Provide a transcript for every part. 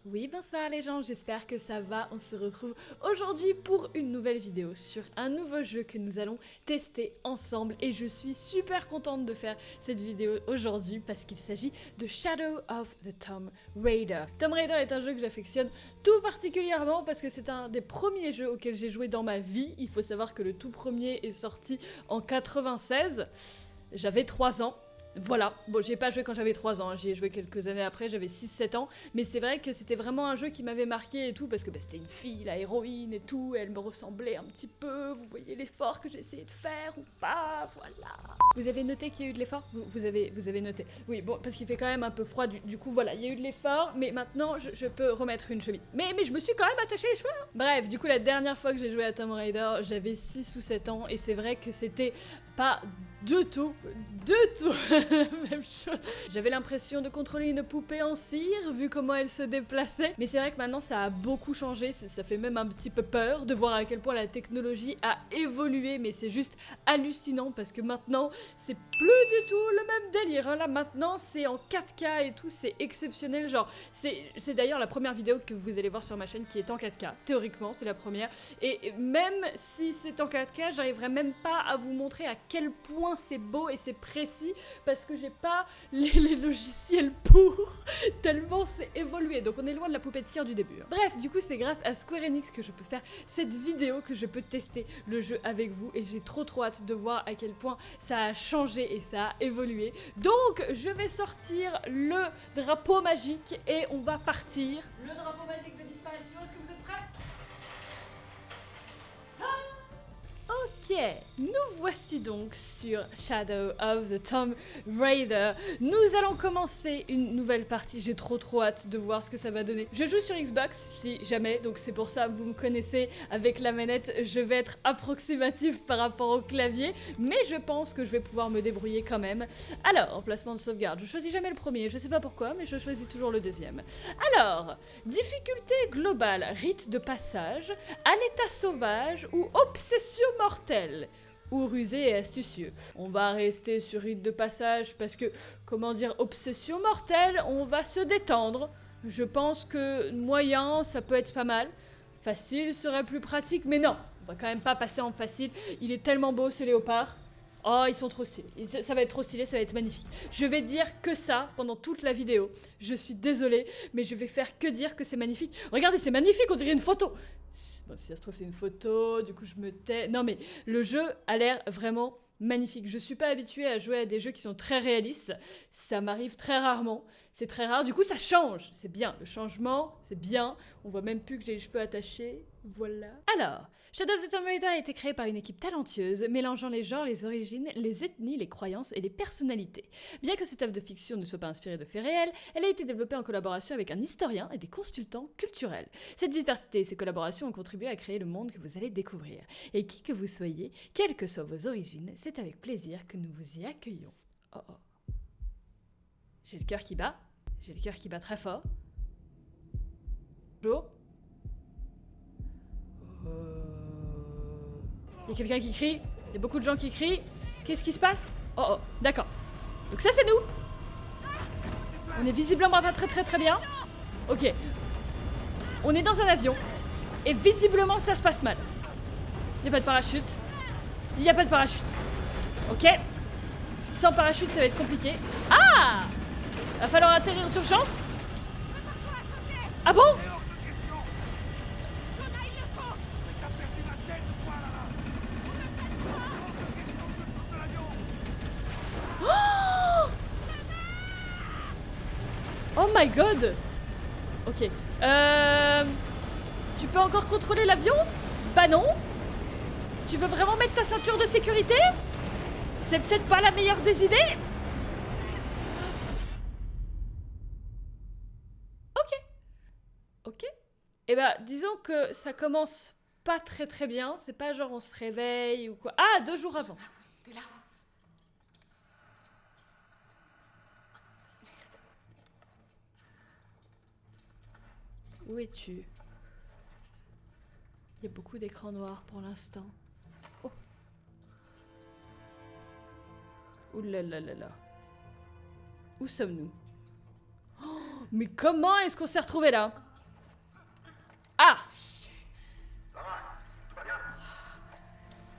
Oui, bonsoir les gens, j'espère que ça va. On se retrouve aujourd'hui pour une nouvelle vidéo sur un nouveau jeu que nous allons tester ensemble. Et je suis super contente de faire cette vidéo aujourd'hui parce qu'il s'agit de Shadow of the Tomb Raider. Tomb Raider est un jeu que j'affectionne tout particulièrement parce que c'est un des premiers jeux auxquels j'ai joué dans ma vie. Il faut savoir que le tout premier est sorti en 96. J'avais 3 ans. Voilà, bon j'y ai pas joué quand j'avais 3 ans, j'y ai joué quelques années après, j'avais 6-7 ans, mais c'est vrai que c'était vraiment un jeu qui m'avait marqué et tout, parce que c'était une fille, la héroïne et tout, et elle me ressemblait un petit peu, vous voyez l'effort que j'ai essayé de faire ou pas, voilà. Vous avez noté qu'il y a eu de l'effort ? Vous avez noté. Oui, bon, parce qu'il fait quand même un peu froid, du coup voilà, il y a eu de l'effort, mais maintenant je peux remettre une chemise. Mais je me suis quand même attaché les cheveux hein. Bref, du coup la dernière fois que j'ai joué à Tomb Raider, j'avais 6 ou 7 ans, et c'est vrai que c'était pas du tout la même chose. J'avais l'impression de contrôler une poupée en cire, vu comment elle se déplaçait. Mais c'est vrai que maintenant ça a beaucoup changé, ça fait même un petit peu peur de voir à quel point la technologie a évolué, mais c'est juste hallucinant parce que maintenant c'est plus du tout le même délire. Hein. Là maintenant c'est en 4K et tout, c'est exceptionnel. Genre, c'est d'ailleurs la première vidéo que vous allez voir sur ma chaîne qui est en 4K. Théoriquement, c'est la première. Et même si c'est en 4K, j'arriverai même pas à vous montrer à quel point c'est beau et c'est précis parce que j'ai pas les logiciels pour tellement c'est évolué. Donc on est loin de la poupée de cire du début. Hein. Bref, du coup c'est grâce à Square Enix que je peux faire cette vidéo, que je peux tester le jeu avec vous et j'ai trop hâte de voir à quel point ça a changé et ça a évolué. Donc je vais sortir le drapeau magique et on va partir. Le drapeau magique de disparition, est-ce que vous êtes prêts ? Ok, nous voici donc sur Shadow of the Tomb Raider. Nous allons commencer une nouvelle partie. J'ai trop hâte de voir ce que ça va donner. Je joue sur Xbox si jamais, donc c'est pour ça vous me connaissez avec la manette. Je vais être approximative par rapport au clavier, mais je pense que je vais pouvoir me débrouiller quand même. Alors, emplacement de sauvegarde. Je choisis jamais le premier, je sais pas pourquoi, mais je choisis toujours le deuxième. Alors, difficulté globale, rite de passage, à l'état sauvage ou obsession mortelle ou rusé et astucieux. On va rester sur rite de passage parce que, comment dire, obsession mortelle, on va se détendre. Je pense que moyen, ça peut être pas mal. Facile serait plus pratique, mais non, on va quand même pas passer en facile. Il est tellement beau ce léopard. Oh, ils sont trop stylés. Ça va être trop stylé, ça va être magnifique. Je vais dire que ça pendant toute la vidéo. Je suis désolée, mais je vais faire que dire que c'est magnifique. Regardez, c'est magnifique, on dirait une photo. Bon, si ça se trouve, c'est une photo, du coup je me tais. Non mais le jeu a l'air vraiment magnifique. Je suis pas habituée à jouer à des jeux qui sont très réalistes. Ça m'arrive très rarement. C'est très rare. Du coup, ça change. C'est bien. Le changement, c'est bien. On voit même plus que j'ai les cheveux attachés. Voilà. Alors, Shadow of the Tomb Raider a été créé par une équipe talentueuse, mélangeant les genres, les origines, les ethnies, les croyances et les personnalités. Bien que cette œuvre de fiction ne soit pas inspirée de faits réels, elle a été développée en collaboration avec un historien et des consultants culturels. Cette diversité et ces collaborations ont contribué à créer le monde que vous allez découvrir. Et qui que vous soyez, quelles que soient vos origines, c'est avec plaisir que nous vous y accueillons. Oh oh. J'ai le cœur qui bat. J'ai le cœur qui bat très fort. Bonjour. Il y a quelqu'un qui crie. Il y a beaucoup de gens qui crient. Qu'est-ce qui se passe ? Oh oh, d'accord. Donc ça c'est nous. On est visiblement pas très bien. Ok. On est dans un avion. Et visiblement ça se passe mal. Il n'y a pas de parachute. Il n'y a pas de parachute. Ok. Sans parachute ça va être compliqué. Ah ! Va falloir atterrir d'urgence. Ah bon ? Oh my god! Ok. Tu peux encore contrôler l'avion? Bah non! Tu veux vraiment mettre ta ceinture de sécurité? C'est peut-être pas la meilleure des idées? Ok. Eh bah, disons que ça commence pas très bien. C'est pas genre on se réveille ou quoi. Ah, 2 jours avant. T'es là? Où es-tu? Il y a beaucoup d'écrans noirs pour l'instant. Oh. Ouh là là là là. Où sommes-nous? Oh, mais comment est-ce qu'on s'est retrouvés là? Ah!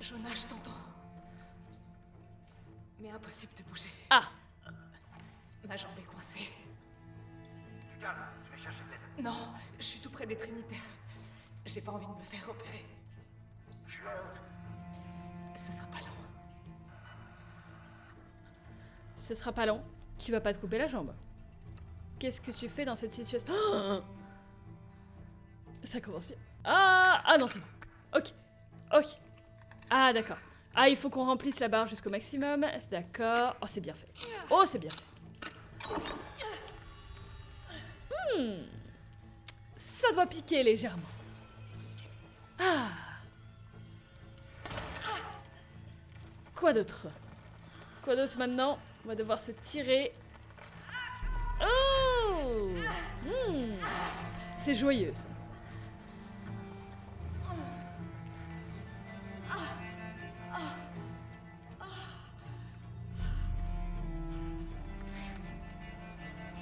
Jonah, je t'entends. Mais impossible de bouger. Ah! Ma jambe est coincée. Non, je suis tout près des Trinitaires. J'ai pas envie de me faire opérer. Ce sera pas long. Ce sera pas long. Tu vas pas te couper la jambe. Qu'est-ce que tu fais dans cette situation? Oh, ça commence bien. Ah non, c'est bon. Ok. Ok. Ah, d'accord. Ah, il faut qu'on remplisse la barre jusqu'au maximum. D'accord. Oh, c'est bien fait. Oh, c'est bien fait. Ça doit piquer légèrement. Ah. Quoi d'autre? Quoi d'autre maintenant? On va devoir se tirer. Oh! C'est joyeux, ça.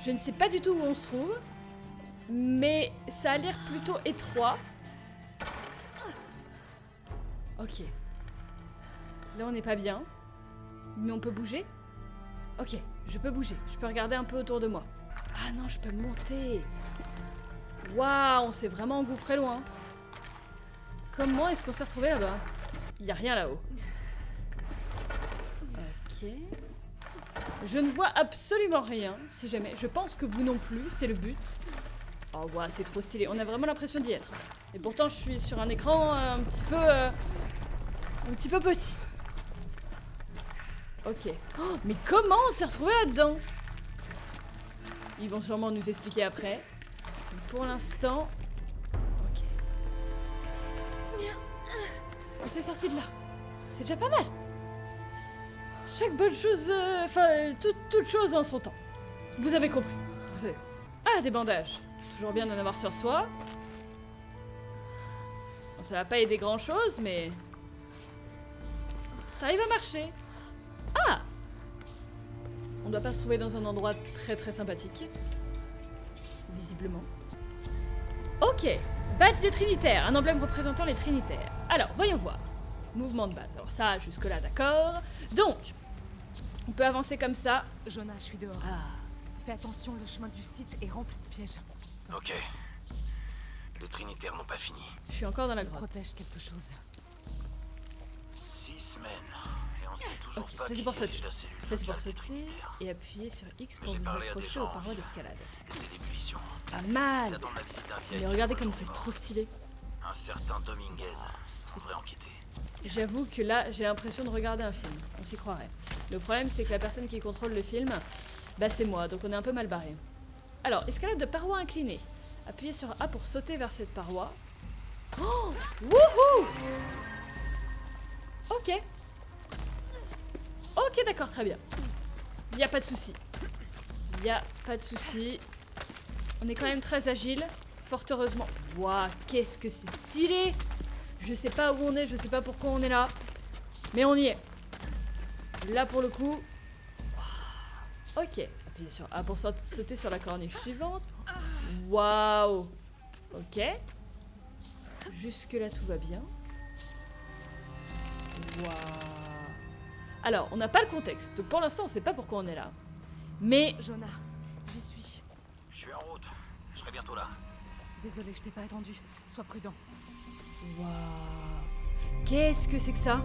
Je ne sais pas du tout où on se trouve, mais ça a l'air plutôt étroit. Ok. Là, on n'est pas bien. Mais on peut bouger? Ok, je peux bouger. Je peux regarder un peu autour de moi. Ah non, je peux monter. Waouh, on s'est vraiment engouffré loin. Comment est-ce qu'on s'est retrouvé là-bas? Il n'y a rien là-haut. Ok. Je ne vois absolument rien, si jamais. Je pense que vous non plus, c'est le but. Oh, waouh, c'est trop stylé. On a vraiment l'impression d'y être. Et pourtant, je suis sur un écran un petit peu petit. Ok. Oh, mais comment on s'est retrouvé là-dedans? Ils vont sûrement nous expliquer après. Donc pour l'instant... Ok. On s'est sorti de là. C'est déjà pas mal. Chaque bonne chose... toute chose en son temps. Vous avez compris. Vous avez... Ah, des bandages. Toujours bien d'en avoir sur soi. Bon, ça va pas aider grand-chose, mais... T'arrives à marcher. Ah! On doit pas se trouver dans un endroit très très sympathique. Visiblement. Ok. Badge des Trinitaires. Un emblème représentant les Trinitaires. Alors, voyons voir. Mouvement de base. Alors ça, jusque-là, d'accord. Donc, on peut avancer comme ça. Jonah, je suis dehors. Ah. Fais attention, le chemin du site est rempli de pièges. Ok. Les Trinitaires n'ont pas fini. Je suis encore dans la grotte. Protège quelque chose. 6 semaines. Et on sait toujours Ok, pas ça c'est qui pour sauter. dirige la cellule Ça c'est pour locale des sauter Trinitaires. et appuyer sur X pour J'ai vous parlé à des accrocher gens aux en parois ville. d'escalade. Et c'est l'ébullition. Pas Ils mal! attendent la visite d'un Mais vieil. regardez comme c'est trop stylé. Un certain Dominguez. On devrait enquêter. J'avoue que là, j'ai l'impression de regarder un film. On s'y croirait. Le problème, c'est que la personne qui contrôle le film, bah c'est moi, donc on est un peu mal barré. Alors, escalade de paroi inclinée. Appuyez sur A pour sauter vers cette paroi. Oh! Wouhou! Ok. Ok, d'accord, très bien. Il n'y a pas de souci. Il n'y a pas de souci. On est quand même très agile, fort heureusement. Waouh, qu'est-ce que c'est stylé! Je sais pas où on est, je sais pas pourquoi on est là. Mais on y est. Là pour le coup. Ok. Appuyez sur A pour sauter sur la corniche suivante. Waouh. Ok. Jusque là tout va bien. Waouh. Alors, on n'a pas le contexte. Donc pour l'instant, on sait pas pourquoi on est là. Mais... Jonah, j'y suis. Je suis en route. Je serai bientôt là. Désolée, je t'ai pas attendu. Sois prudent. Waouh. Qu'est-ce que c'est que ça?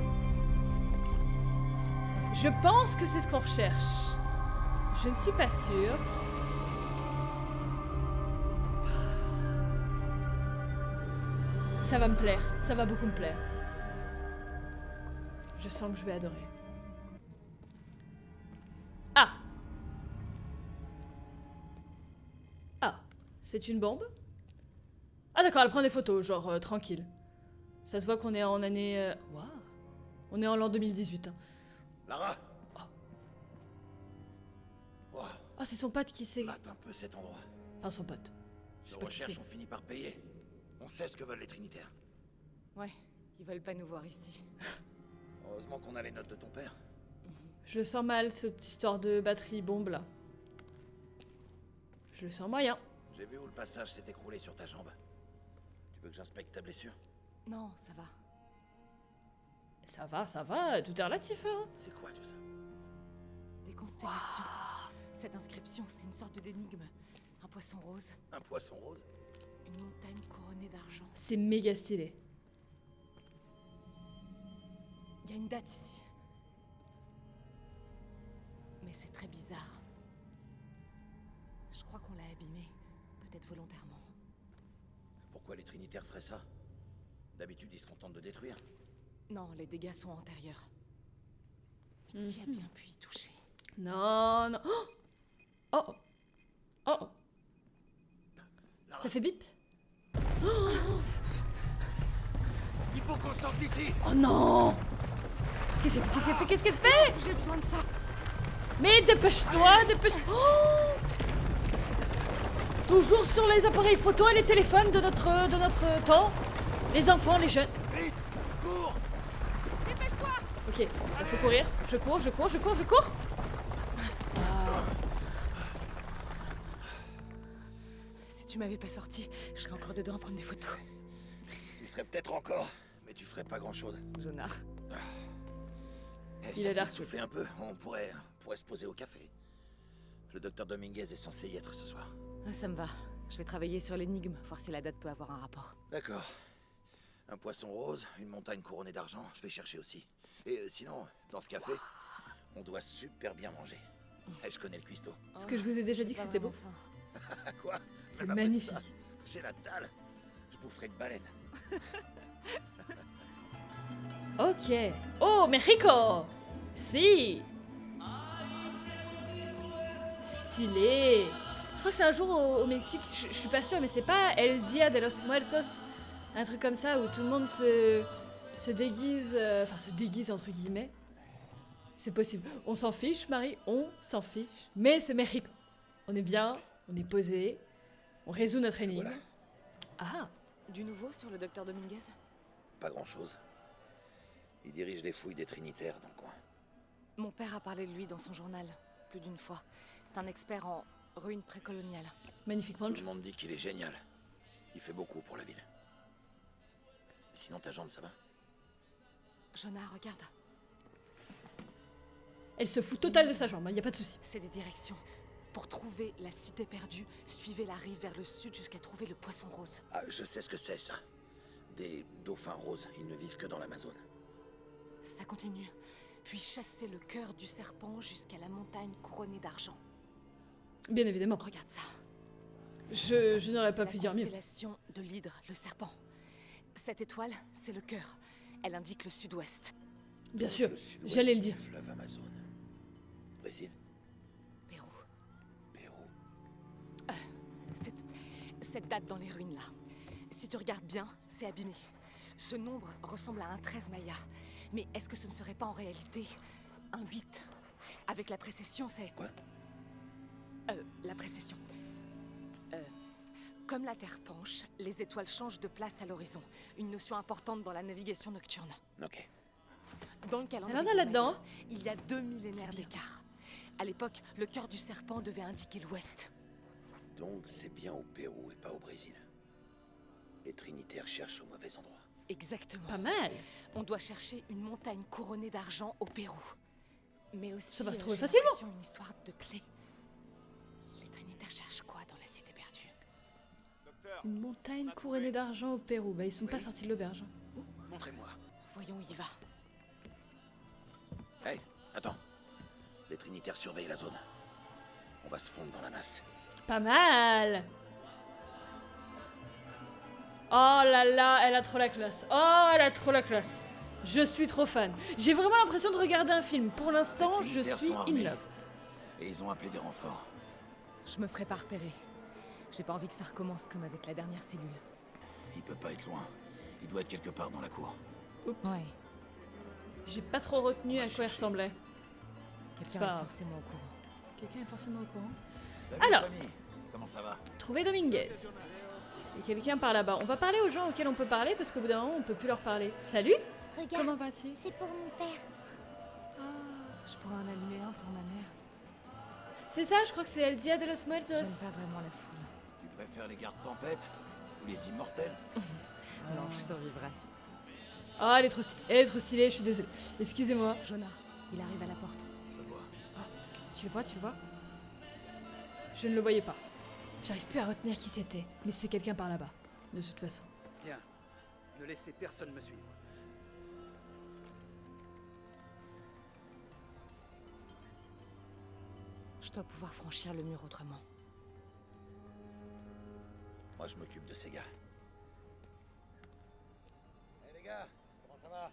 Je pense que c'est ce qu'on recherche. Je ne suis pas sûre. Ça va me plaire. Ça va beaucoup me plaire. Je sens que je vais adorer. Ah! Ah, c'est une bombe? Ah d'accord, elle prend des photos, genre tranquille. Ça se voit qu'on est en année... Waouh! On est en l'an 2018. Hein. Lara. Ah, c'est son pote qui sait... Mate un peu cet endroit. Enfin, son pote. Je sais Nos pas qui recherches c'est. ont fini par payer. On sait ce que veulent les Trinitaires. Ouais, ils veulent pas nous voir ici. Heureusement qu'on a les notes de ton père. Je le sens mal, cette histoire de batterie bombe là. Je le sens moyen. J'ai vu où le passage s'est écroulé sur ta jambe. Tu veux que j'inspecte ta blessure? Non, ça va. Ça va, tout est relatif, hein. C'est quoi tout ça? Des constellations. Cette inscription, c'est une sorte d'énigme. Un poisson rose, Un poisson rose? une montagne couronnée d'argent. C'est méga stylé. Il y a une date ici. Mais c'est très bizarre. Je crois qu'on l'a abîmé, peut-être volontairement. Pourquoi les Trinitaires feraient ça? D'habitude, ils se contentent de détruire. Non, les dégâts sont antérieurs. Mais qui a bien pu y toucher? Non, non. Oh oh. Oh oh. Lara, Ça fait bip? il faut qu'on sorte d'ici! Oh non! Qu'est-ce qu'elle fait? J'ai besoin de ça. Mais dépêche-toi, Oh toujours sur les appareils photo et les téléphones de notre temps. Les enfants, les jeunes. Vite! Cours! Dépêche-toi! Ok, il faut courir. Je cours. Si tu m'avais pas sorti, je serais encore dedans à prendre des photos. Tu serais peut-être encore, mais tu ferais pas grand-chose. Jonah. Il est là. Souffler un peu, on pourrait se poser au café. Le docteur Dominguez est censé y être ce soir. Ça me va. Je vais travailler sur l'énigme, voir si la date peut avoir un rapport. D'accord. Un poisson rose, une montagne couronnée d'argent, je vais chercher aussi. Et sinon, dans ce café, on doit super bien manger. Et je connais le cuistot. Est-ce que je vous ai déjà dit que c'était beau? Quoi? C'est Même après magnifique. ça, j'ai la dalle. Je boufferai une baleine. Ok. Oh, Mexico! Si! Stylé! Je crois que c'est un jour au Mexique, je suis pas sûre, mais c'est pas El Dia de los Muertos, un truc comme ça où tout le monde se déguise, enfin se déguise entre guillemets. C'est possible. On s'en fiche, Marie, on s'en fiche. Mais c'est Mexico. On est bien, on est posé, on résout notre énigme. Voilà. Ah! Du nouveau sur le docteur Dominguez? Pas grand-chose. Il dirige les fouilles des Trinitaires dans le coin. Mon père a parlé de lui dans son journal, plus d'une fois. C'est un expert en ruines précoloniales. Magnifique Tout manche. le monde dit qu'il est génial. Il fait beaucoup pour la ville. Et sinon, ta jambe, ça va? Jonah, regarde. Elle se fout total de sa jambe, y a pas de souci. C'est des directions. Pour trouver la cité perdue, suivez la rive vers le sud jusqu'à trouver le poisson rose. Ah, je sais ce que c'est, ça. Des dauphins roses, ils ne vivent que dans l'Amazone. Ça continue. Puis chassez le cœur du serpent jusqu'à la montagne couronnée d'argent. Bien évidemment. Regarde ça. Je n'aurais C'est pas la pu dire mieux. constellation de l'hydre, le serpent. Cette étoile, c'est le cœur. Elle indique le sud-ouest. Bien sûr, Le sud-ouest j'allais le du dire. fleuve Amazone. Brésil, Pérou. Pérou. Cette date dans les ruines là. Si tu regardes bien, c'est abîmé. Ce nombre ressemble à un 13 maya. Mais est-ce que ce ne serait pas en réalité un 8? Avec la précession, c'est... Quoi? La précession. Comme la Terre penche, les étoiles changent de place à l'horizon. Une notion importante dans la navigation nocturne. Ok. Dans le calendrier Alors, on a là-dedans. maya, il y a 2 millénaires d'écart. À l'époque, le cœur du serpent devait indiquer l'ouest. Donc c'est bien au Pérou et pas au Brésil. Les Trinitaires cherchent au mauvais endroit. Exactement. Pas mal. On doit chercher une montagne couronnée d'argent au Pérou. Mais aussi, Ça va se trouver j'ai facilement. l'impression une histoire de clé. Les Trinitaires cherchent quoi dans la cité perdue? Une montagne couronnée d'argent au Pérou. Bah, ils sont pas sortis de l'auberge. Montrez-moi. Voyons où il va. Hey, attends. Les Trinitaires surveillent la zone. On va se fondre dans la masse. Pas mal. Oh là là, elle a trop la classe. Oh, elle a trop la classe. Je suis trop fan. J'ai vraiment l'impression de regarder un film. Pour l'instant, Les je Trinitaires suis sont in armés. love. Et ils ont appelé des renforts. Je me ferai pas repérer. J'ai pas envie que ça recommence comme avec la dernière cellule. Il peut pas être loin. Il doit être quelque part dans la cour. Oups. Ouais, J'ai pas trop retenu à quoi il ressemblait. quelqu'un pas est grave. forcément au courant. Quelqu'un est forcément au courant. Salut, Alors. famille. Comment ça va? Trouver Dominguez. Et quelqu'un par là-bas. On va parler aux gens auxquels on peut parler parce qu'au bout d'un moment, on peut plus leur parler. Salut. Regarde, Comment vas-tu? c'est pour mon père. Je pourrais en allumer un pour ma mère. C'est ça, je crois que c'est El Dia de los Muertos. J'aime pas vraiment la foule. Tu préfères les gardes tempête ou les immortels. Non, je survivrai. Ah, elle est trop stylée, je suis désolée. Excusez-moi. Jonah, il arrive à la porte. Je vois. Tu le vois, tu le vois? Je ne le voyais pas. J'arrive plus à retenir qui c'était, mais c'est quelqu'un par là-bas, de toute façon. Bien. Ne laissez personne me suivre. Je dois pouvoir franchir le mur autrement. Moi, je m'occupe de ces gars. Hé les gars, comment ça va?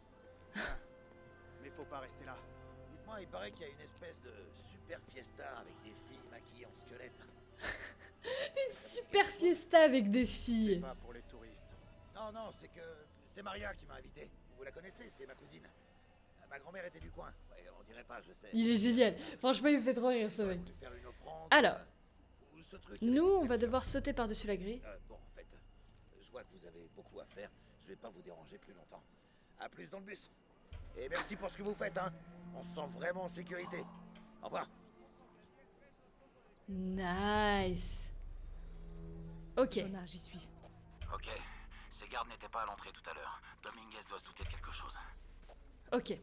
Mais faut pas rester là. Dites-moi, il paraît qu'il y a une espèce de super fiesta avec des filles maquillées en squelette. Une super fiesta avec des C'est filles. pas pour les touristes. Non, non, c'est que c'est Maria qui m'a invité. Vous la connaissez, c'est ma cousine. Ma grand-mère était du coin. Ouais, on dirait pas, je sais. Il est génial. Franchement, il me fait trop rire ce mec. Te faire une offrande. Alors, ou ce truc nous, avec- on va devoir sauter par-dessus la grille. Bon, en fait, je vois que vous avez beaucoup à faire. Je vais pas vous déranger plus longtemps. À plus dans le bus. Et merci pour ce que vous faites, hein. On se sent vraiment en sécurité. Au revoir. Nice. Ok. Jonah, j'y suis. Ok. Ces gardes n'étaient pas à l'entrée tout à l'heure. Dominguez doit se douter de quelque chose. Ok.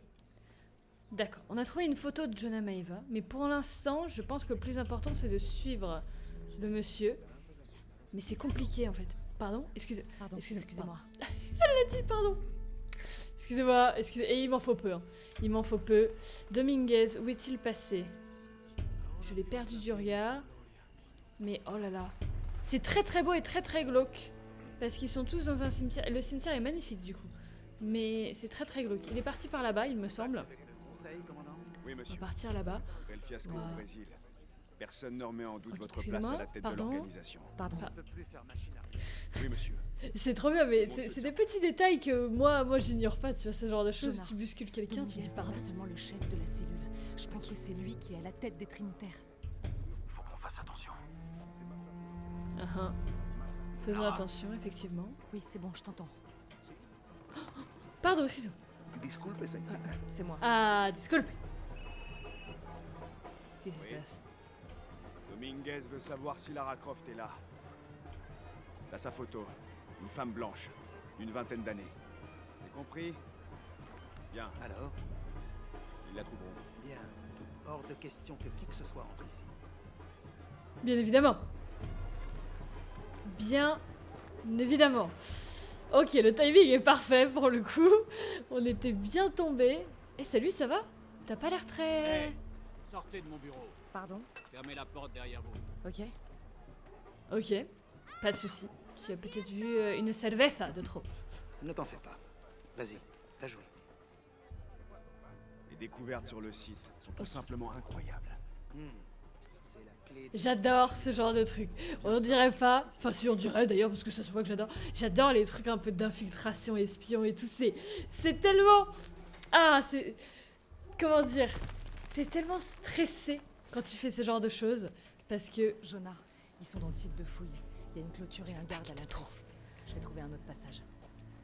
D'accord. On a trouvé une photo de Jonah Maeva, mais pour l'instant, je pense que le plus important, c'est de suivre le monsieur. Mais c'est compliqué, en fait. Pardon? Pardon, excusez-moi. Pardon. Excusez-moi, et il m'en faut peu. Hein. Il m'en faut peu. Dominguez, où est-il passé? Je l'ai perdu du regard. Mais oh là là. C'est très très beau et très très glauque. Parce qu'ils sont tous dans un cimetière. Le cimetière est magnifique du coup. Mais c'est très très glauque. Il est parti par là-bas, il me semble. Avec le conseil, commandant. Oui, On va monsieur. partir là-bas. Bel fiasco Wow. au Brésil. Personne ne remet en doute Ok, votre place excusez-moi, à la tête pardon. de l'organisation. Pardon. On ne peut plus faire machine arrière. Oui, monsieur. C'est trop bien, mais Bon, c'est c'est des petits détails que moi j'ignore pas, tu vois, ce genre de choses. Jonah. Tu bouscules quelqu'un, tu Dominguez dis n'est pardon. pas seulement le chef de la cellule. Je pense que c'est lui qui est à la tête des Trinitaires. Faut qu'on fasse attention. Faisons attention, effectivement. Oui, c'est bon, je t'entends. Pardon, excusez-moi. Disculpe, señor. C'est moi. Ah, disculpe. Qu'est-ce qui se Oui. passe? Dominguez veut savoir si Lara Croft est là. T'as sa photo. Une femme blanche. D'une vingtaine d'années. C'est compris? Bien, Alors, ils la trouveront. bien. Hors de question que qui que ce soit entre ici. Bien évidemment. Bien évidemment. Ok, le timing est parfait pour le coup. On était bien tombé. Eh salut, ça va? T'as pas l'air très... Hey, sortez de mon bureau. Pardon? Fermez la porte derrière vous. Ok. Ok, pas de souci. Tu as peut-être vu une cerveza de trop. Ne t'en fais pas. Vas-y, t'as joué. Les découvertes sur le site sont tout simplement incroyables. C'est la clé de... J'adore ce genre de truc. On dirait pas... Enfin si on dirait d'ailleurs parce que ça se voit que j'adore. J'adore les trucs un peu d'infiltration, espion et tout. C'est tellement... Ah, c'est... Comment dire? T'es tellement stressé quand tu fais ce genre de choses. Parce que... Jonah, ils sont dans le site de fouille. Il y a une clôture et un garde à l'entrée. Je vais trouver un autre passage.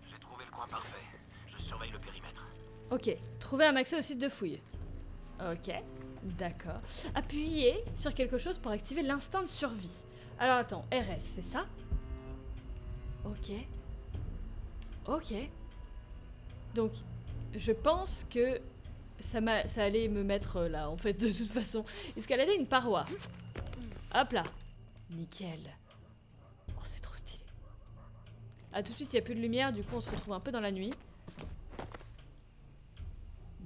J'ai trouvé le coin parfait. Je surveille le périmètre. Ok, trouver un accès au site de fouille. Ok, d'accord. Appuyez sur quelque chose pour activer l'instinct de survie. Alors attends, RS, c'est ça? Ok. Ok. Donc, je pense que ça allait me mettre là, en fait, de toute façon. Escalader une paroi. Hop là. Nickel. Oh, c'est trop stylé. Ah, tout de suite, il n'y a plus de lumière, du coup, on se retrouve un peu dans la nuit.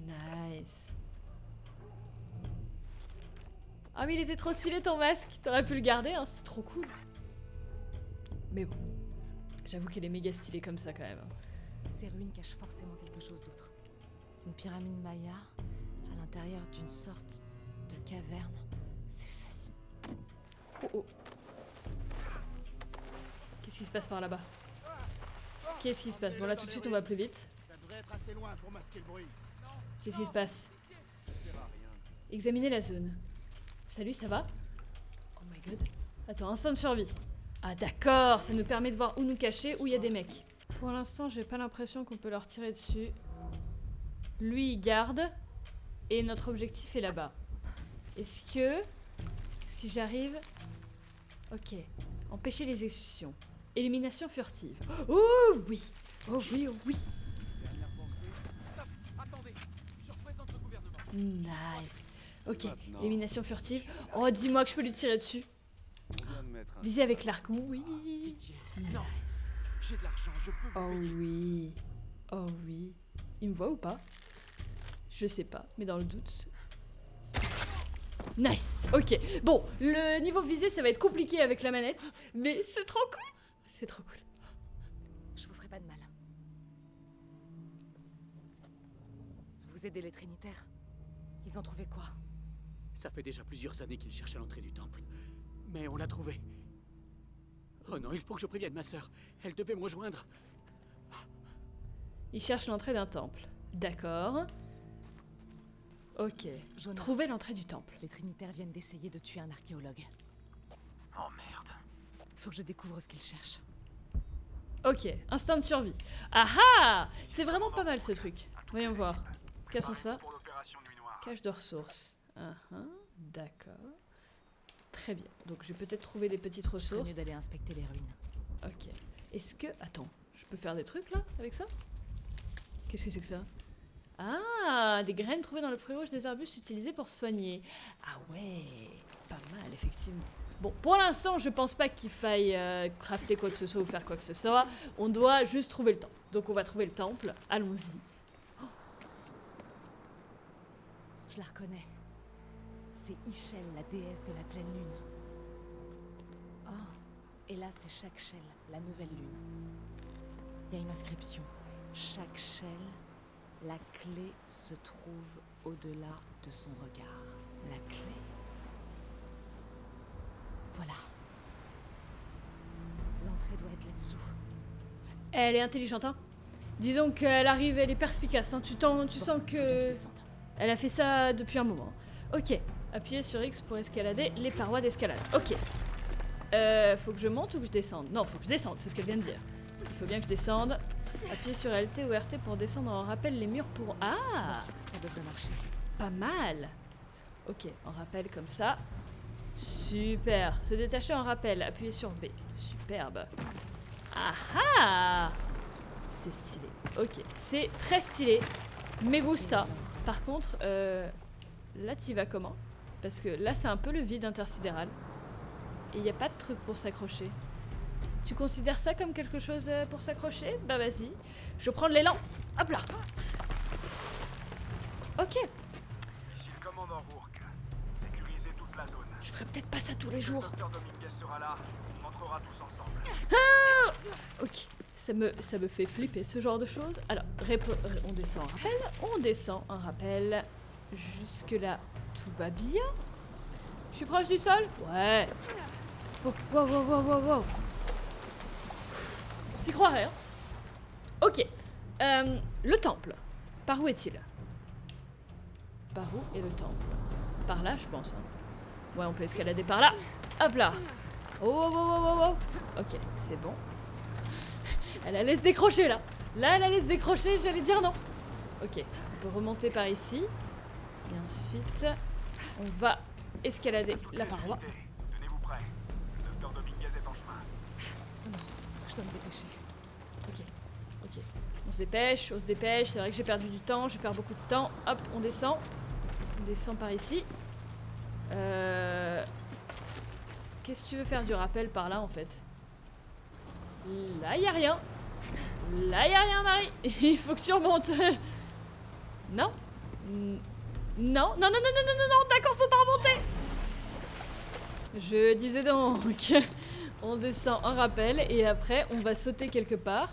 Nice. Ah mais il était trop stylé ton masque, t'aurais pu le garder, hein, c'était trop cool. Mais bon, j'avoue qu'elle est méga stylée comme ça quand même. Ces ruines cachent forcément quelque chose d'autre. Une pyramide maya à l'intérieur d'une sorte de caverne. C'est fascinant. Oh oh. Qu'est-ce qui se passe par là-bas? Qu'est-ce qui se passe? Bon là tout de suite on va plus vite. Ça devrait être assez loin pour masquer le bruit. Qu'est-ce qui se passe? Ça sert à rien. Examiner la zone. Salut, ça va? Oh my god. Attends, instinct de survie. Ah d'accord, ça nous permet de voir où nous cacher, où il y a des mecs. Pour l'instant, j'ai pas l'impression qu'on peut leur tirer dessus. Lui, il garde. Et notre objectif est là-bas. Est-ce que... Si j'arrive... Ok. Empêcher les exécutions. Élimination furtive. Oh oui. Oh oui, oh oui. Dernière pensée. Stop. Attendez. Je représente le gouvernement. Nice. Ok, Maintenant. élimination furtive. Oh, dis-moi que je peux lui tirer dessus. On vient de mettre un... Viser avec l'arc. Oui. Pitié. Non. J'ai de l'argent, je peux vous Oh payer. oui. Oh oui. Il me voit ou pas? Je sais pas, mais dans le doute. Nice. Ok. Bon, le niveau visé, ça va être compliqué avec la manette, mais c'est trop cool. C'est trop cool. Je vous ferai pas de mal. Vous aidez les Trinitaires? Ils ont trouvé quoi? Ça fait déjà plusieurs années qu'il cherche à l'entrée du temple. Mais on l'a trouvé. Oh non, il faut que je prévienne ma sœur. Elle devait me rejoindre. Il cherche l'entrée d'un temple. D'accord. Ok. Jonah. Trouver l'entrée du temple. Les Trinitaires viennent d'essayer de tuer un archéologue. Oh merde. Faut que je découvre ce qu'ils cherchent. Ok, instinct de survie. Ah ah! C'est vraiment pas mal ce truc. Voyons voir. Cassons ça. Pour l'opération Nuit Noire. Cache de ressources. D'accord. Très bien. Donc je vais peut-être trouver des petites Je ferais ressources. mieux d'aller inspecter les ruines. Ok. Est-ce que... Attends, je peux faire des trucs là avec ça? Qu'est-ce que c'est que ça? Ah, des graines trouvées dans le fruit rouge des arbustes utilisés pour soigner. Ah ouais, pas mal effectivement. Bon, pour l'instant, je pense pas qu'il faille crafter quoi que ce soit ou faire quoi que ce soit. On doit juste trouver le temple. Donc on va trouver le temple. Allons-y. Je la reconnais. C'est Ischel, la déesse de la pleine lune. Oh, et là c'est chaque Shell, la nouvelle lune. Il y a une inscription. Chaque Shell, la clé se trouve au-delà de son regard. La clé. Voilà. L'entrée doit être là-dessous. Elle est intelligente, hein. Disons qu'elle arrive, elle est perspicace, hein. Tu Bon, sens faut que je que... descende. Elle a fait ça depuis un moment. Ok. Appuyez sur X pour escalader les parois d'escalade. Ok. Faut que je monte ou que je descende? Non, faut que je descende, c'est ce qu'elle vient de dire. Il faut bien que je descende. Appuyez sur LT ou RT pour descendre en rappel les murs pour... Ah! Ça devrait marcher. Pas mal. Ok, en rappel comme ça. Super. Se détacher en rappel. Appuyez sur B. Superbe. Ah ah! C'est stylé. Ok, c'est très stylé. Me gusta. Par contre, là t'y vas comment? Parce que là c'est un peu le vide intersidéral. Et il n'y a pas de truc pour s'accrocher. Tu considères ça comme quelque chose pour s'accrocher? Bah vas-y. Je prends de l'élan. Hop là. Ok. Ici le commandant Rourke. Sécurisez toute la zone. Je ferai peut-être pas ça tous les jours. Le docteur Dominguez sera là. On entrera tous ensemble. Ok. Ça me fait flipper ce genre de choses. Alors, on descend un rappel. On descend un rappel. Jusque là, tout va bien. Je suis proche du sol? Ouais. Oh, wow, wow, wow, wow, wow. On s'y croirait, hein. Ok. Le temple. Par où est-il? Par où est le temple? Par là, je pense. Hein. Ouais, on peut escalader par là. Hop là. Oh, oh, oh, oh, oh, oh. Ok, c'est bon. Elle allait se décrocher, là. Là, elle allait se décrocher, j'allais dire non. Ok, on peut remonter par ici. Et ensuite, on va escalader la paroi. Tenez-vous prêts. Le docteur Dominguez est en chemin. Je dois me dépêcher. Ok, ok. On se dépêche, c'est vrai que j'ai perdu du temps, je perds beaucoup de temps. Hop, on descend. On descend par ici. Qu'est-ce que tu veux faire du rappel par là, en fait? Là, y a rien. Là, y a rien, Marie. Il faut que tu remontes. Non? Non, non, non, non, non, non, non, non, d'accord, faut pas remonter. Je disais donc. On descend en rappel et après, on va sauter quelque part.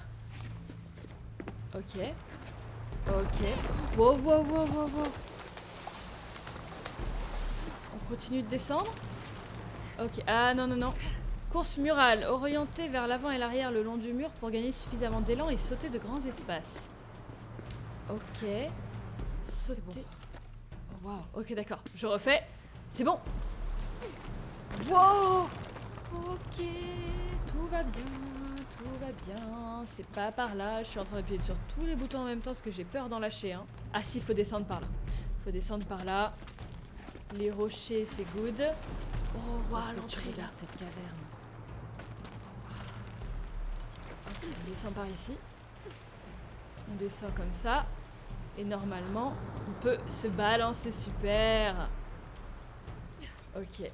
Ok. Ok. Wow, wow, wow, wow, wow. On continue de descendre. Ok. Ah, non, non, non. Course murale. Orientée vers l'avant et l'arrière le long du mur pour gagner suffisamment d'élan et sauter de grands espaces. Ok. Sauter. Oh, wow. Ok, d'accord. Je refais. C'est bon. Wow. Ok. Tout va bien. Tout va bien. C'est pas par là. Je suis en train d'appuyer sur tous les boutons en même temps parce que j'ai peur d'en lâcher un. Ah si, faut descendre par là. Faut descendre par là. Les rochers, c'est good. Oh, wow, l'entrée là. Cette caverne. On descend par ici. On descend comme ça. Et normalement, on peut se balancer. Super. Ok.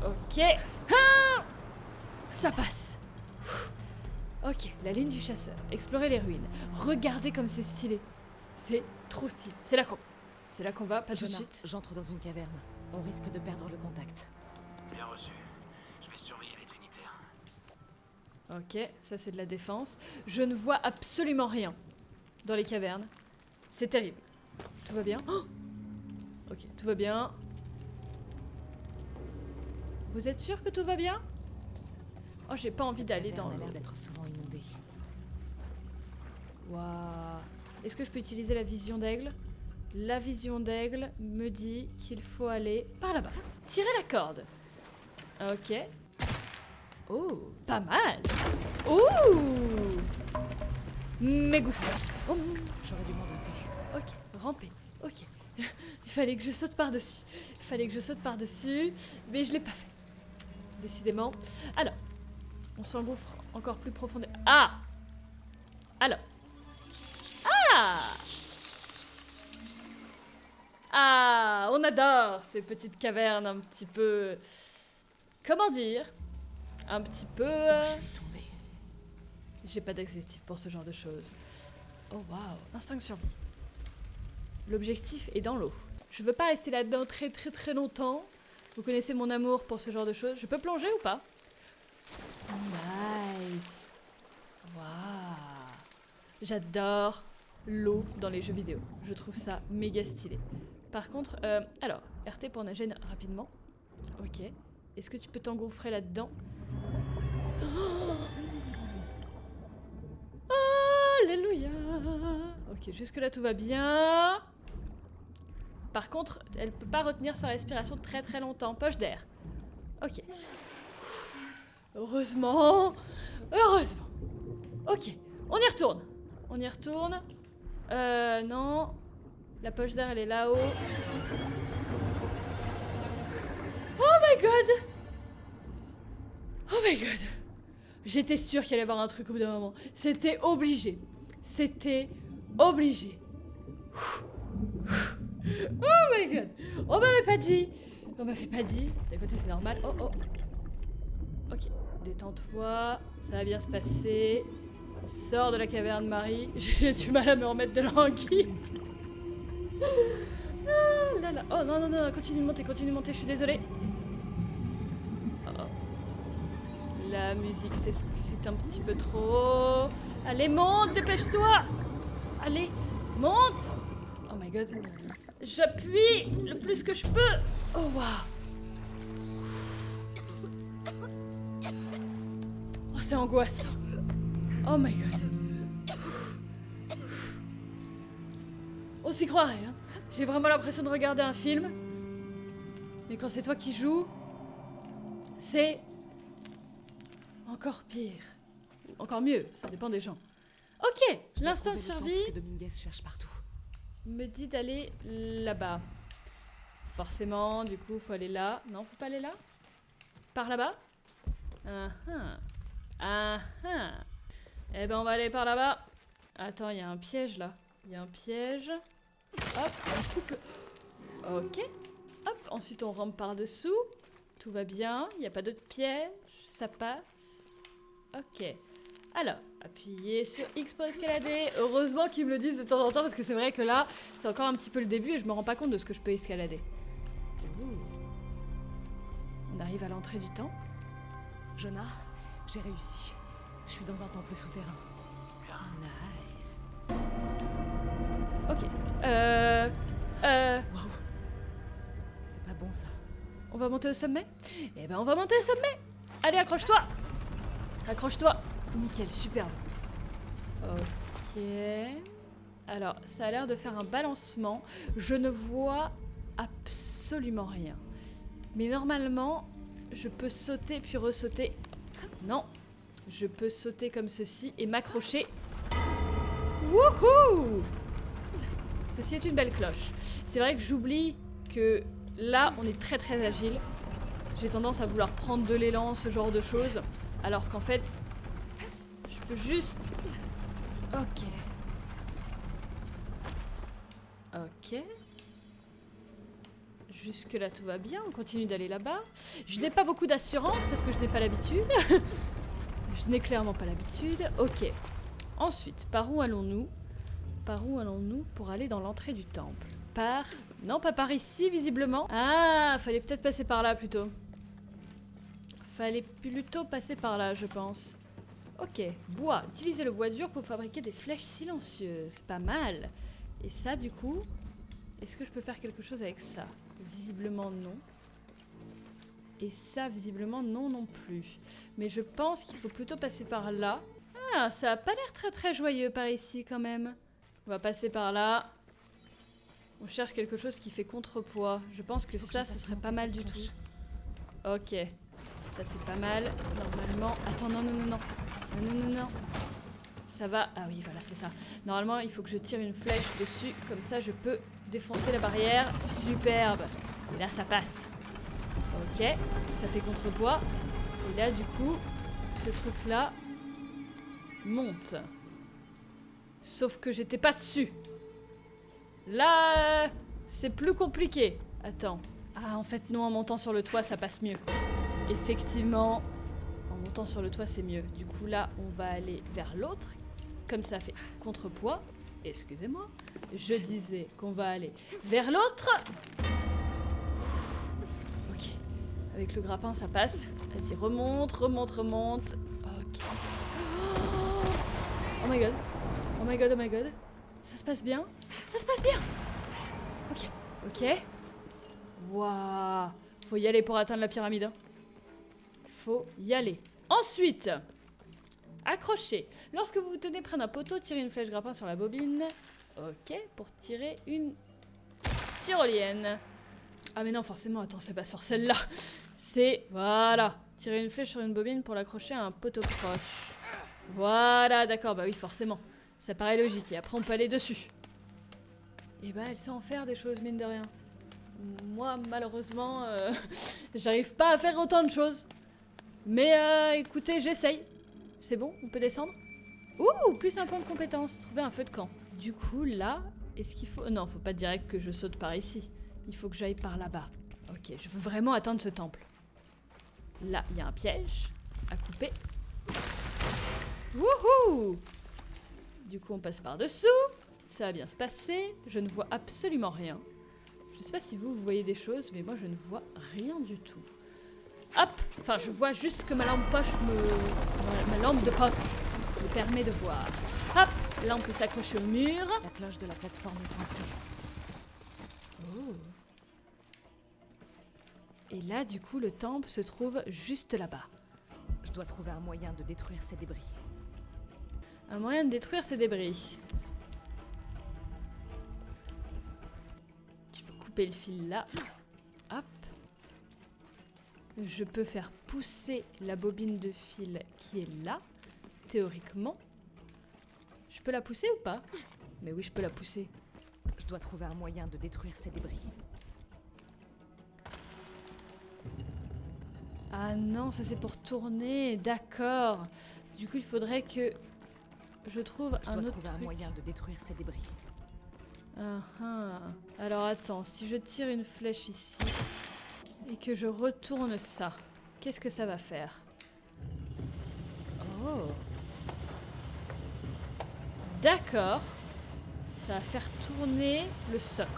Ok. Ah, ça passe. Ok, la lune du chasseur. Explorer les ruines. Regardez comme c'est stylé. C'est trop stylé. C'est là qu'on va, pas tout de Jonah, suite. j'entre dans une caverne. On risque de perdre le contact. Bien reçu. Je vais surveiller les Trinitaires. Ok, ça c'est de la défense. Je ne vois absolument rien dans les cavernes. C'est terrible. Tout va bien? Oh, ok, tout va bien. Vous êtes sûr que tout va bien? Oh, j'ai pas envie Cette d'aller dans caverne a l'eau. l'air d'être souvent inondée. Waouh. Est-ce que je peux utiliser la vision d'aigle? La vision d'aigle me dit qu'il faut aller par là-bas. Tirer la corde. Ok. Oh, pas mal. Oh, me gusta. Oh, J'aurais dû m'en douter. ok, ramper. Ok. Il fallait que je saute par-dessus. Il fallait que je saute par-dessus, mais je l'ai pas fait. Décidément. Alors, on s'engouffre encore plus profondément. Ah! Alors. Ah! Ah! On adore ces petites cavernes un petit peu... Comment dire? Un petit peu... Je suis tombée. J'ai pas d'adjectif pour ce genre de choses. Oh waouh, instinct de survie. L'objectif est dans l'eau. Je veux pas rester là-dedans très longtemps. Vous connaissez mon amour pour ce genre de choses. Je peux plonger ou pas? Nice. Waouh. J'adore l'eau dans les jeux vidéo. Je trouve ça méga stylé. Par contre, alors, RT pour nager rapidement. Ok. Est-ce que tu peux t'engouffrer là-dedans? Alléluia. Ok, jusque là tout va bien. Par contre, elle peut pas retenir sa respiration très longtemps. Poche d'air. Ok. Heureusement. Heureusement. Ok, on y retourne. On y retourne. Non. La poche d'air, elle est là-haut. Oh my god. Oh my god. J'étais sûre qu'il allait y avoir un truc au bout d'un moment. C'était obligé. C'était obligé. Oh my god. On m'avait pas dit. On m'avait pas dit. D'un côté, c'est normal. Oh oh. Ok. Détends-toi. Ça va bien se passer. Sors de la caverne, Marie. J'ai du mal à me remettre de l'anguille. Ah là là. Oh non, non, non. Continue de monter. Je suis désolée. La musique, c'est un petit peu trop... Allez, monte, dépêche-toi. Allez, monte. Oh my god. J'appuie le plus que je peux. Oh waouh. Oh, c'est angoissant. Oh my god. On s'y croirait, hein. J'ai vraiment l'impression de regarder un film. Mais quand c'est toi qui joues, c'est... encore pire. Encore mieux, ça dépend des gens. Ok, l'instinct de survie Que Dominguez cherche partout. me dit d'aller là-bas. Forcément, du coup, faut aller là. Non, faut pas aller là? Par là-bas? Ah ah. Ah ah. Eh ben, on va aller par là-bas. Attends, il y a un piège là. Il y a un piège. Hop, on coupe le... Ok. Hop, ensuite on rampe par-dessous. Tout va bien, il n'y a pas d'autre piège. Ça passe. Ok. Alors, appuyez sur X pour escalader. Heureusement qu'ils me le disent de temps en temps parce que c'est vrai que là, c'est encore un petit peu le début et je me rends pas compte de ce que je peux escalader. Ouh. On arrive à l'entrée du temple. Jonah, j'ai réussi. Je suis dans un temple souterrain. Nice. Ok. Waouh. C'est pas bon ça. On va monter au sommet? Eh ben, on va monter au sommet. Allez, accroche-toi. Accroche-toi. Nickel, superbe. Ok. Alors, ça a l'air de faire un balancement. Je ne vois absolument rien. Mais normalement, je peux sauter puis ressauter. Non. Je peux sauter comme ceci et m'accrocher. Wouhou! Ceci est une belle cloche. C'est vrai que j'oublie que là, on est très agile. J'ai tendance à vouloir prendre de l'élan, ce genre de choses. Alors qu'en fait, peux juste... Ok. Ok. Jusque là tout va bien, on continue d'aller là-bas. Je n'ai pas beaucoup d'assurance parce que je n'ai pas l'habitude. Je n'ai clairement pas l'habitude. Ok. Ensuite, par où allons-nous? Par où allons-nous pour aller dans l'entrée du temple? Par... Non, pas par ici, visiblement. Ah, fallait peut-être passer par là, plutôt. Fallait plutôt passer par là, je pense. Ok. Bois. Utilisez le bois dur pour fabriquer des flèches silencieuses. Pas mal. Et ça, du coup... Est-ce que je peux faire quelque chose avec ça? Visiblement, non. Et ça, visiblement, non non plus. Mais je pense qu'il faut plutôt passer par là. Ah, ça a pas l'air très très joyeux par ici, quand même. On va passer par là. On cherche quelque chose qui fait contrepoids. Je pense que ça, ce serait pas mal du tout. Ok. Ça, c'est pas mal. Normalement... Attends, non, non, non, non. Non, non, non, non. Ça va... Ah oui, voilà, c'est ça. Normalement, il faut que je tire une flèche dessus. Comme ça, je peux défoncer la barrière. Superbe. Et là, ça passe. Ok. Ça fait contrepoids. Et là, du coup, ce truc-là monte. Sauf que j'étais pas dessus. Là, c'est plus compliqué. Attends. Ah, en fait, non, en montant sur le toit, ça passe mieux. Effectivement, en montant sur le toit, c'est mieux. Du coup, là, on va aller vers l'autre. Comme ça fait contrepoids. Excusez-moi. Je disais qu'on va aller vers l'autre. Ok. Avec le grappin, ça passe. Vas-y, remonte, remonte, remonte. Ok. Oh my god. Oh my god, oh my god. Ça se passe bien? Ça se passe bien! Ok. Ok. Waouh. Faut y aller pour atteindre la pyramide. Faut y aller. Ensuite, accrocher. Lorsque vous vous tenez près d'un poteau, tirez une flèche grappin sur la bobine. Ok, pour tirer une tyrolienne. Ah mais non, forcément, attends, c'est pas sur celle-là. C'est, voilà, tirer une flèche sur une bobine pour l'accrocher à un poteau proche. Voilà, d'accord, bah oui, forcément. Ça paraît logique, et après on peut aller dessus. Et bah elle sait en faire des choses, mine de rien. Moi, malheureusement, j'arrive pas à faire autant de choses. Mais écoutez, j'essaye. C'est bon, on peut descendre? Ouh, plus un point de compétence. Trouver un feu de camp. Du coup, là, est-ce qu'il faut... Non, faut pas direct que je saute par ici. Il faut que j'aille par là-bas. Ok, je veux vraiment atteindre ce temple. Là, il y a un piège à couper. Wouhou! Du coup, on passe par-dessous. Ça va bien se passer. Je ne vois absolument rien. Je sais pas si vous voyez des choses, mais moi, je ne vois rien du tout. Hop! Enfin, je vois juste que ma lampe poche ma lampe de poche me permet de voir. Hop! Là, on peut s'accrocher au mur. La cloche de la plateforme est coincée. Oh. Et là, du coup, le temple se trouve juste là-bas. Je dois trouver un moyen de détruire ces débris. Un moyen de détruire ces débris. Tu peux couper le fil là. Hop. Je peux faire pousser la bobine de fil qui est là. Théoriquement. Je peux la pousser ou pas? Mais oui, je peux la pousser. Je dois trouver un moyen de détruire ces débris. Ah non, ça c'est pour tourner. D'accord. Du coup, il faudrait que je trouve un autre trouver un moyen de détruire ces débris. Alors attends, si je tire une flèche ici et que je retourne ça, qu'est-ce que ça va faire? Oh. D'accord. Ça va faire tourner le socle.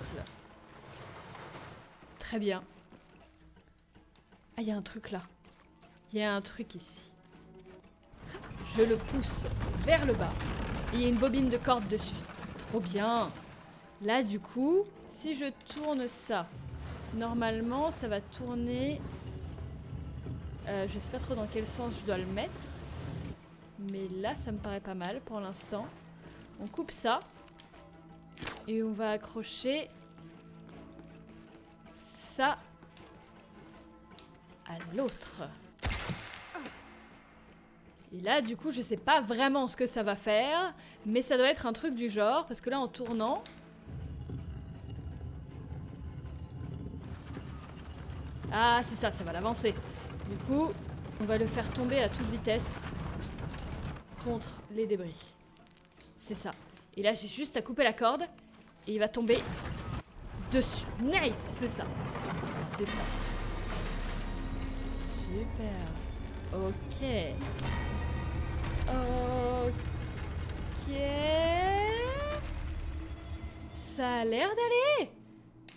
Très bien. Ah, il y a un truc là. Il y a un truc ici. Je le pousse vers le bas. Et il y a une bobine de corde dessus. Trop bien. Là, du coup, si je tourne ça, normalement, ça va tourner... je sais pas trop dans quel sens je dois le mettre. Mais là, ça me paraît pas mal pour l'instant. On coupe ça. Et on va accrocher ça à l'autre. Et là, du coup, je sais pas vraiment ce que ça va faire, mais ça doit être un truc du genre, parce que là, en tournant... Ah, c'est ça, ça va l'avancer. Du coup, on va le faire tomber à toute vitesse. contre les débris. C'est ça. Et là, j'ai juste à couper la corde et il va tomber dessus. Nice, c'est ça. C'est ça. Super. Ok. Ok. Ça a l'air d'aller.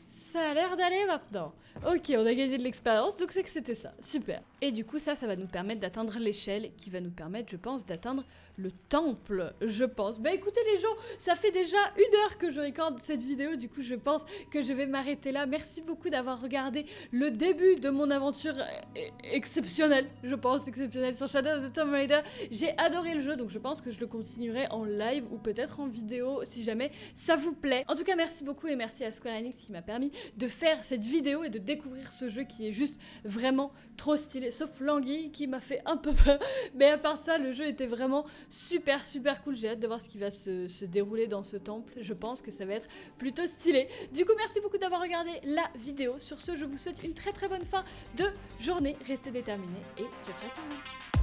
Ça a l'air d'aller maintenant. Ok, on a gagné de l'expérience, donc c'est que c'était ça. Super. Et du coup, ça va nous permettre d'atteindre l'échelle qui va nous permettre, je pense, d'atteindre le temple, je pense. Bah écoutez les gens, ça fait déjà 1 heure que je recorde cette vidéo, du coup je pense que je vais m'arrêter là. Merci beaucoup d'avoir regardé le début de mon aventure exceptionnelle, je pense, exceptionnelle sur Shadow of the Tomb Raider. J'ai adoré le jeu, donc je pense que je le continuerai en live ou peut-être en vidéo si jamais ça vous plaît. En tout cas, merci beaucoup et merci à Square Enix qui m'a permis de faire cette vidéo et de découvrir ce jeu qui est juste vraiment trop stylé, sauf l'anguille qui m'a fait un peu peur, mais à part ça, le jeu était vraiment super cool. J'ai hâte de voir ce qui va se dérouler dans ce temple. Je pense que ça va être plutôt stylé. Du coup, merci beaucoup d'avoir regardé la vidéo. Sur ce, je vous souhaite une très bonne fin de journée. Restez déterminés et ciao tout le monde.